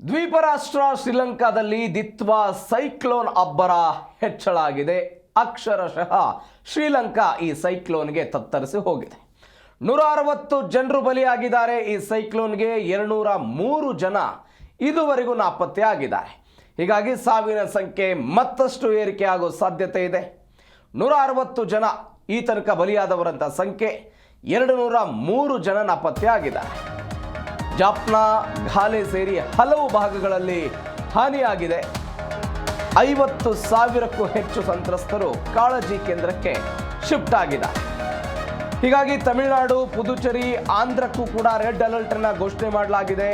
ದ್ವೀಪ ರಾಷ್ಟ್ರ ಶ್ರೀಲಂಕಾದಲ್ಲಿ ದಿತ್ವಾ ಸೈಕ್ಲೋನ್ ಅಬ್ಬರ ಹೆಚ್ಚಳ ಆಗಿದೆ. ಅಕ್ಷರಶಃ ಶ್ರೀಲಂಕಾ ಈ ಸೈಕ್ಲೋನ್ಗೆ ತತ್ತರಿಸಿ ಹೋಗಿದೆ. 160 ಜನರು ಬಲಿಯಾಗಿದ್ದಾರೆ. ಈ ಸೈಕ್ಲೋನ್ಗೆ 203 ಜನ ಇದುವರೆಗೂ ನಾಪತ್ತೆ ಆಗಿದ್ದಾರೆ. ಹೀಗಾಗಿ ಸಾವಿನ ಸಂಖ್ಯೆ ಮತ್ತಷ್ಟು ಏರಿಕೆ ಆಗೋ ಸಾಧ್ಯತೆ ಇದೆ. 160 ಜನ ಈ ತನಕ ಬಲಿಯಾದವರಂತ ಸಂಖ್ಯೆ, 203 ಜನ ನಾಪತ್ತೆ ಆಗಿದ್ದಾರೆ. ಜಾಫ್ನಾ, ಘಾಲೆ ಸೇರಿ ಹಲವು ಭಾಗಗಳಲ್ಲಿ ಹಾನಿಯಾಗಿದೆ. 50,000ಕ್ಕೂ ಹೆಚ್ಚು ಸಂತ್ರಸ್ತರು ಕಾಳಜಿ ಕೇಂದ್ರಕ್ಕೆ ಶಿಫ್ಟ್ ಆಗಿದ್ದಾರೆ. ಹೀಗಾಗಿ ತಮಿಳುನಾಡು, ಪುದುಚೇರಿ, ಆಂಧ್ರಕ್ಕೂ ಕೂಡ ರೆಡ್ ಅಲರ್ಟ್ ಅನ್ನ ಘೋಷಣೆ ಮಾಡಲಾಗಿದೆ.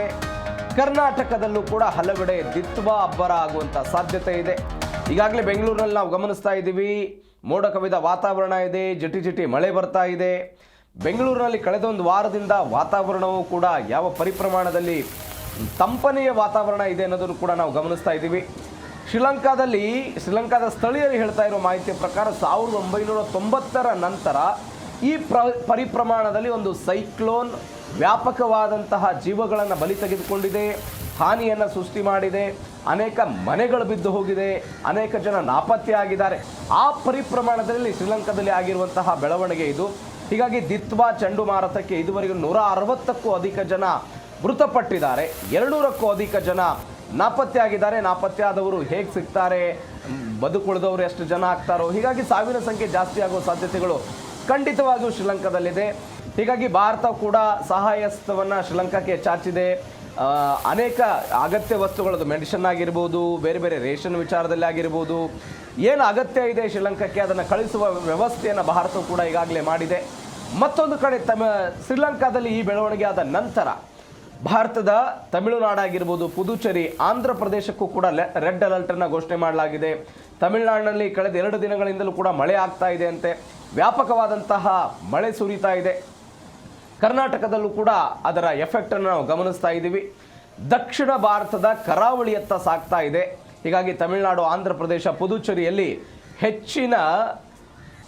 ಕರ್ನಾಟಕದಲ್ಲೂ ಕೂಡ ಹಲವೆಡೆ ದಿತ್ವಾ ಅಬ್ಬರ ಆಗುವಂತ ಸಾಧ್ಯತೆ ಇದೆ. ಈಗಾಗಲೇ ಬೆಂಗಳೂರಿನಲ್ಲಿ ನಾವು ಗಮನಿಸ್ತಾ ಇದ್ದೀವಿ, ಮೋಡ ಕವಿದ ವಾತಾವರಣ ಇದೆ, ಜಿಟಿ ಜಿಟಿ ಮಳೆ ಬರ್ತಾ ಇದೆ. ಬೆಂಗಳೂರಿನಲ್ಲಿ ಕಳೆದ ಒಂದು ವಾರದಿಂದ ವಾತಾವರಣವು ಕೂಡ ಯಾವ ಪರಿಪ್ರಮಾಣದಲ್ಲಿ ತಂಪನೆಯ ವಾತಾವರಣ ಇದೆ ಅನ್ನೋದನ್ನು ಕೂಡ ನಾವು ಗಮನಿಸ್ತಾ ಇದ್ದೀವಿ. ಶ್ರೀಲಂಕಾದ ಸ್ಥಳೀಯರು ಹೇಳ್ತಾ ಇರೋ ಮಾಹಿತಿಯ ಪ್ರಕಾರ 1990ರ ನಂತರ ಈ ಪರಿಪ್ರಮಾಣದಲ್ಲಿ ಒಂದು ಸೈಕ್ಲೋನ್ ವ್ಯಾಪಕವಾದಂತಹ ಜೀವಗಳನ್ನು ಬಲಿ ತೆಗೆದುಕೊಂಡಿದೆ, ಹಾನಿಯನ್ನು ಸೃಷ್ಟಿ ಮಾಡಿದೆ, ಅನೇಕ ಮನೆಗಳು ಬಿದ್ದು ಹೋಗಿದೆ, ಅನೇಕ ಜನ ನಾಪತ್ತೆ ಆಗಿದ್ದಾರೆ. ಆ ಪರಿಪ್ರಮಾಣದಲ್ಲಿ ಶ್ರೀಲಂಕಾದಲ್ಲಿ ಆಗಿರುವಂತಹ ಬೆಳವಣಿಗೆ ಇದು. ಹೀಗಾಗಿ ದಿತ್ವಾ ಚಂಡುಮಾರುತಕ್ಕೆ ಇದುವರೆಗೂ 160ಕ್ಕೂ ಅಧಿಕ ಜನ ಮೃತಪಟ್ಟಿದ್ದಾರೆ, 200ಕ್ಕೂ ಅಧಿಕ ಜನ ನಾಪತ್ತೆ ಆಗಿದ್ದಾರೆ. ನಾಪತ್ತೆ ಆದವರು ಹೇಗೆ ಸಿಗ್ತಾರೆ, ಬದುಕುಳಿದವರು ಎಷ್ಟು ಜನ ಆಗ್ತಾರೋ, ಹೀಗಾಗಿ ಸಾವಿನ ಸಂಖ್ಯೆ ಜಾಸ್ತಿ ಆಗೋ ಸಾಧ್ಯತೆಗಳು ಖಂಡಿತವಾಗಿಯೂ ಶ್ರೀಲಂಕಾದಲ್ಲಿದೆ. ಹೀಗಾಗಿ ಭಾರತ ಕೂಡ ಸಹಾಯಹಸ್ತವನ್ನು ಶ್ರೀಲಂಕಾಕ್ಕೆ ಚಾಚಿದೆ. ಅನೇಕ ಅಗತ್ಯ ವಸ್ತುಗಳದ್ದು ಮೆಡಿಸಿನ್ ಆಗಿರ್ಬೋದು, ಬೇರೆ ಬೇರೆ ರೇಷನ್ ವಿಚಾರದಲ್ಲಿ ಆಗಿರ್ಬೋದು, ಏನು ಅಗತ್ಯ ಇದೆ ಶ್ರೀಲಂಕಾಕ್ಕೆ ಅದನ್ನು ಕಳಿಸುವ ವ್ಯವಸ್ಥೆಯನ್ನು ಭಾರತವು ಕೂಡ ಈಗಾಗಲೇ ಮಾಡಿದೆ. ಮತ್ತೊಂದು ಕಡೆ ಶ್ರೀಲಂಕಾದಲ್ಲಿ ಈ ಬೆಳವಣಿಗೆ ಆದ ನಂತರ ಭಾರತದ ತಮಿಳುನಾಡಾಗಿರ್ಬೋದು, ಪುದುಚೇರಿ, ಆಂಧ್ರ ಪ್ರದೇಶಕ್ಕೂ ಕೂಡ ರೆಡ್ ಅಲರ್ಟನ್ನು ಘೋಷಣೆ ಮಾಡಲಾಗಿದೆ. ತಮಿಳುನಾಡಿನಲ್ಲಿ ಕಳೆದ 2 ದಿನಗಳಿಂದಲೂ ಕೂಡ ಮಳೆ ಆಗ್ತಾ ಇದೆ ಅಂತೆ, ವ್ಯಾಪಕವಾದಂತಹ ಮಳೆ ಸುರಿತಾ ಇದೆ. ಕರ್ನಾಟಕದಲ್ಲೂ ಕೂಡ ಅದರ ಎಫೆಕ್ಟನ್ನು ನಾವು ಗಮನಿಸ್ತಾ ಇದ್ದೀವಿ. ದಕ್ಷಿಣ ಭಾರತದ ಕರಾವಳಿಯತ್ತ ಸಾಗ್ತಾ ಇದೆ. ಹೀಗಾಗಿ ತಮಿಳುನಾಡು, ಆಂಧ್ರ ಪ್ರದೇಶ, ಪುದುಚೇರಿಯಲ್ಲಿ ಹೆಚ್ಚಿನ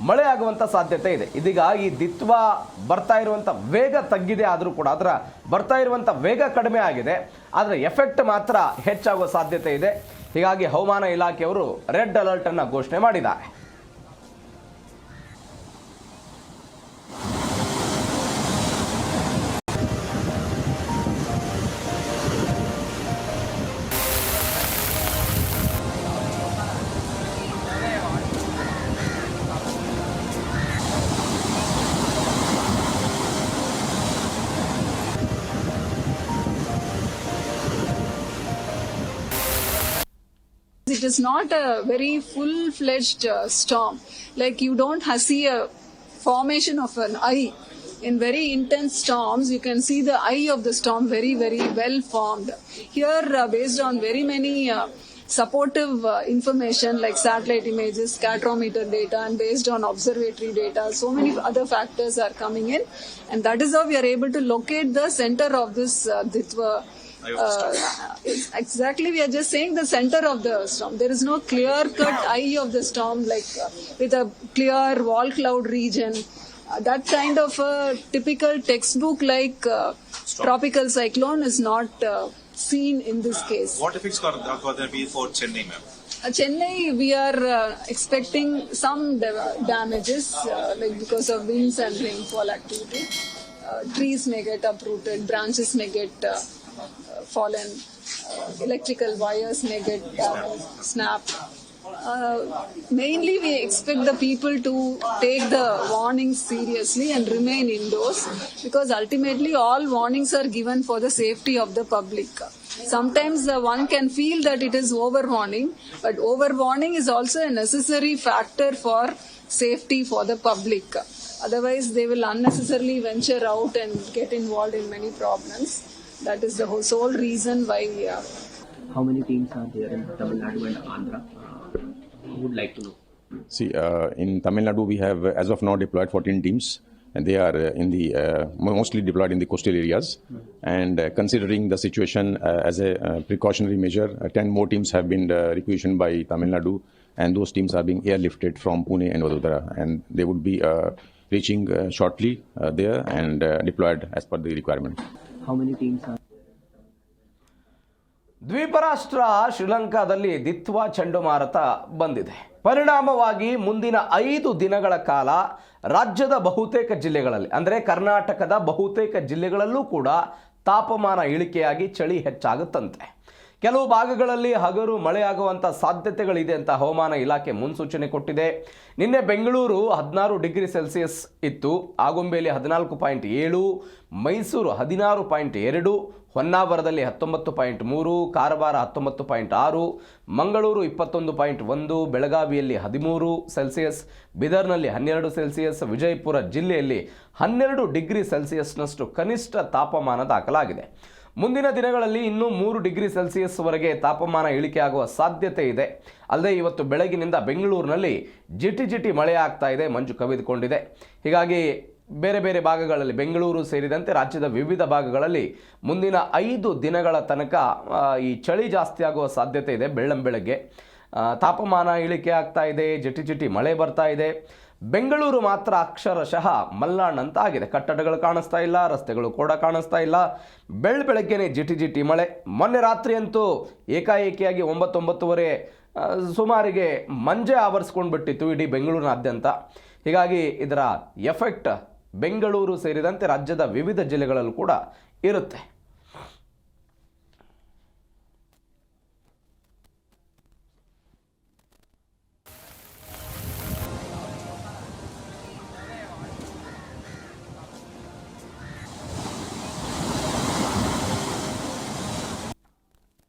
ಮಳೆ ಆಗುವಂಥ ಸಾಧ್ಯತೆ ಇದೆ. ಇದೀಗ ಈ ದಿತ್ವಾ ಬರ್ತಾ ಇರುವಂಥ ವೇಗ ತಗ್ಗಿದೆ, ಆದರೂ ಕೂಡ ಅದರ ಬರ್ತಾ ಇರುವಂಥ ವೇಗ ಕಡಿಮೆ ಆಗಿದೆ, ಆದರೆ ಎಫೆಕ್ಟ್ ಮಾತ್ರ ಹೆಚ್ಚಾಗುವ ಸಾಧ್ಯತೆ ಇದೆ. ಹೀಗಾಗಿ ಹವಾಮಾನ ಇಲಾಖೆಯವರು ರೆಡ್ ಅಲರ್ಟನ್ನು ಘೋಷಣೆ ಮಾಡಿದ್ದಾರೆ. It is not a very full-fledged storm. Like you don't see a formation of an eye. In very intense storms, you can see the eye of the storm very, very well formed. Here, based on very many supportive information like satellite images, scatterometer data, and based on observatory data, so many other factors are coming in, and that is how we are able to locate the center of this Ditwa. Exactly, we are just saying the center of the storm. There is no clear-cut eye of the storm like with a clear wall cloud region. That kind of a typical textbook like tropical cyclone is not seen in this case. What effects are going to be for Chennai, ma'am? Chennai, we are expecting some damages like because of winds and rainfall activity. Trees may get uprooted, branches may get fallen, electrical wires may get snapped. Mainly we expect the people to take the warnings seriously and remain indoors, because ultimately all warnings are given for the safety of the public. Sometimes one can feel that it is over-warning, but over-warning is also a necessary factor for safety for the public. Otherwise they will unnecessarily venture out and get involved in many problems. That is the sole reason why. How many teams are there in Tamil Nadu and Andhra? Who would like to know? See, in Tamil Nadu we have as of now deployed 14 teams, and they are mostly deployed in the coastal areas. And considering the situation as a precautionary measure, 10 more teams have been requisitioned by Tamil Nadu, and those teams are being airlifted from Pune and Vadodara, and they would be reaching shortly there and deployed as per the requirement. How many teams are? ದ್ವೀಪ ರಾಷ್ಟ್ರ ಶ್ರೀಲಂಕಾದಲ್ಲಿ ದಿತ್ವಾ ಚಂಡಮಾರುತ ಬಂದಿದೆ. ಪರಿಣಾಮವಾಗಿ ಮುಂದಿನ 5 ದಿನಗಳ ಕಾಲ ರಾಜ್ಯದ ಬಹುತೇಕ ಜಿಲ್ಲೆಗಳಲ್ಲಿ ಅಂದರೆ ಕರ್ನಾಟಕದ ಬಹುತೇಕ ಜಿಲ್ಲೆಗಳಲ್ಲೂ ಕೂಡ ತಾಪಮಾನ ಇಳಿಕೆಯಾಗಿ ಚಳಿ ಹೆಚ್ಚಾಗುತ್ತಂತೆ. ಕೆಲವು ಭಾಗಗಳಲ್ಲಿ ಹಗರು ಮಳೆಯಾಗುವಂಥ ಸಾಧ್ಯತೆಗಳಿದೆ ಅಂತ ಹವಾಮಾನ ಇಲಾಖೆ ಮುನ್ಸೂಚನೆ ಕೊಟ್ಟಿದೆ. ನಿನ್ನೆ ಬೆಂಗಳೂರು 16 ಡಿಗ್ರಿ ಸೆಲ್ಸಿಯಸ್ ಇತ್ತು, ಆಗುಂಬೆಯಲ್ಲಿ 14.7, ಮೈಸೂರು 16.2, ಹೊನ್ನಾವರದಲ್ಲಿ 19.3, ಕಾರವಾರ 19.6, ಮಂಗಳೂರು 21.1, ಬೆಳಗಾವಿಯಲ್ಲಿ 13 ಸೆಲ್ಸಿಯಸ್, ಬೀದರ್ನಲ್ಲಿ 12 ಸೆಲ್ಸಿಯಸ್, ವಿಜಯಪುರ ಜಿಲ್ಲೆಯಲ್ಲಿ 12 ಡಿಗ್ರಿ ಸೆಲ್ಸಿಯಸ್ನಷ್ಟು ಕನಿಷ್ಠ ತಾಪಮಾನ ದಾಖಲಾಗಿದೆ. ಮುಂದಿನ ದಿನಗಳಲ್ಲಿ ಇನ್ನೂ 3 ಡಿಗ್ರಿ ಸೆಲ್ಸಿಯಸ್ವರೆಗೆ ತಾಪಮಾನ ಇಳಿಕೆಯಾಗುವ ಸಾಧ್ಯತೆ ಇದೆ. ಅಲ್ಲದೆ ಇವತ್ತು ಬೆಳಗಿನಿಂದ ಬೆಂಗಳೂರಿನಲ್ಲಿ ಜಿಟಿ ಮಳೆ ಆಗ್ತಾ ಇದೆ, ಮಂಜು ಕವಿದುಕೊಂಡಿದೆ. ಹೀಗಾಗಿ ಬೇರೆ ಬೇರೆ ಭಾಗಗಳಲ್ಲಿ ಬೆಂಗಳೂರು ಸೇರಿದಂತೆ ರಾಜ್ಯದ ವಿವಿಧ ಭಾಗಗಳಲ್ಲಿ ಮುಂದಿನ 5 ದಿನಗಳ ತನಕ ಈ ಚಳಿ ಜಾಸ್ತಿ ಆಗುವ ಸಾಧ್ಯತೆ ಇದೆ. ಬೆಳ್ಳಂಬೆಳಗ್ಗೆ ತಾಪಮಾನ ಇಳಿಕೆ ಆಗ್ತಾ ಇದೆ, ಜಿಟಿ ಮಳೆ ಬರ್ತಾ ಇದೆ. ಬೆಂಗಳೂರು ಮಾತ್ರ ಅಕ್ಷರಶಃ ಮಲ್ನಾಡ್ ಅಂತ ಆಗಿದೆ. ಕಟ್ಟಡಗಳು ಕಾಣಿಸ್ತಾ ಇಲ್ಲ, ರಸ್ತೆಗಳು ಕೂಡ ಕಾಣಿಸ್ತಾ ಇಲ್ಲ. ಬೆಳಗ್ಗೆನೆ ಜಿಟಿ ಮಳೆ. ಮೊನ್ನೆ ರಾತ್ರಿ ಅಂತೂ ಏಕಾಏಕಿಯಾಗಿ 9-9:30 ಸುಮಾರಿಗೆ ಮಂಜೆ ಆವರಿಸ್ಕೊಂಡು ಬಿಟ್ಟಿತ್ತು ಇಡೀ ಬೆಂಗಳೂರಿನಾದ್ಯಂತ. ಹೀಗಾಗಿ ಇದರ ಎಫೆಕ್ಟ್ ಬೆಂಗಳೂರು ಸೇರಿದಂತೆ ರಾಜ್ಯದ ವಿವಿಧ ಜಿಲ್ಲೆಗಳಲ್ಲೂ ಕೂಡ ಇರುತ್ತೆ.